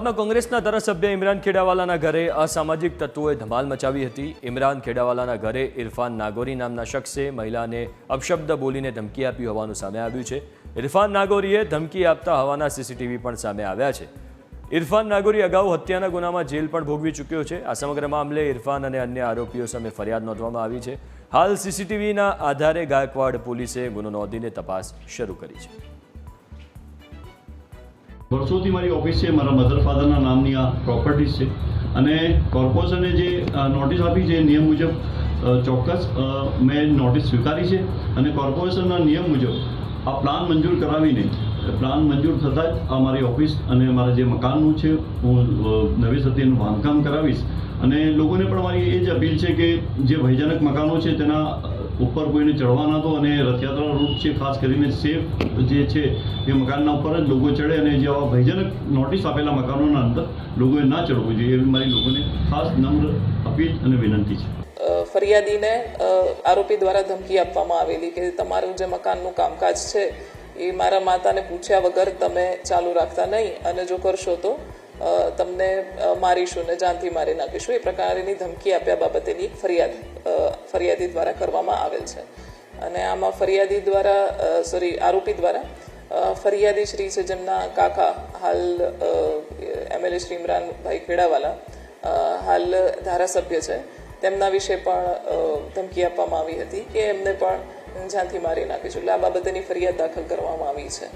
અમદાવાદમાં કોંગ્રેસના ધારાસભ્ય ઇમરાન ખેડાવાલાના ઘરે અસામાજિક તત્વોએ ધમાલ મચાવી હતી। ઇમરાન ખેડાવાલાના ઘરે ઇરફાન નાગોરી નામના શખ્સે મહિલાને અપશબ્દ બોલીને ધમકી આપી હોવાનું સામે આવ્યું છે। ઇરફાન નાગોરીએ ધમકી આપતા હોવાના સીસીટીવી પણ સામે આવ્યા છે। ઇરફાન નાગોરી અગાઉ હત્યાના ગુનામાં જેલ પણ ભોગવી ચૂક્યો છે। આ સમગ્ર મામલે ઇરફાન અને અન્ય આરોપીઓ સામે ફરિયાદ નોંધવામાં આવી છે। હાલ સીસીટીવીના આધારે ગાયકવાડ પોલીસે ગુનો નોંધીને તપાસ શરૂ કરી છે। વર્ષોથી મારી ઓફિસ છે, મારા મધર ફાધરના નામની આ પ્રોપર્ટીઝ છે અને કોર્પોરેશને જે નોટિસ આપી છે નિયમ મુજબ ચોક્કસ મેં નોટિસ સ્વીકારી છે અને કોર્પોરેશનના નિયમ મુજબ આ પ્લાન મંજૂર કરાવીને પ્લાન મંજૂર થતાં જ આ મારી ઓફિસ અને મારા જે મકાનનું છે હું નવી સત્યનું બાંધકામ કરાવીશ અને લોકોને પણ મારી એ જ અપીલ છે કે જે ભયજનક મકાનો છે તેના ઉપર કોઈને ચડવા ના દો અને રથયાત્રા રૂટ છે ખાસ કરીને સેફ જે છે એ મકાનના ઉપર જ લોકો ચડે અને જે આવા ભયજનક નોટિસ આપેલા મકાનોના અંદર લોકોએ ના ચડવું જોઈએ એવી મારી લોકોને ખાસ નમ્ર અપીલ અને વિનંતી છે। ફરિયાદીને આરોપી દ્વારા ધમકી આપવામાં આવેલી કે તમારું જે મકાનનું કામકાજ છે એ મારા માતાને પૂછ્યા વગર તમે ચાલુ રાખતા નહીં અને જો કરશો તો તમને મારીશું ને જાનથી મારી નાખીશું, એ પ્રકારની ધમકી આપ્યા બાબતેની ફરિયાદી દ્વારા કરવામાં આવેલ છે। અને આમાં આરોપી દ્વારા ફરિયાદી શ્રી છે જેમના કાકા હાલ એમએલએ શ્રી ઇમરાનભાઈ ખેડાવાલા હાલ ધારાસભ્ય છે તેમના વિશે પણ ધમકી આપવામાં આવી હતી કે એમને પણ જાનથી મારી નાખીશું, એટલે આ બાબતેની ફરિયાદ દાખલ કરવામાં આવી છે।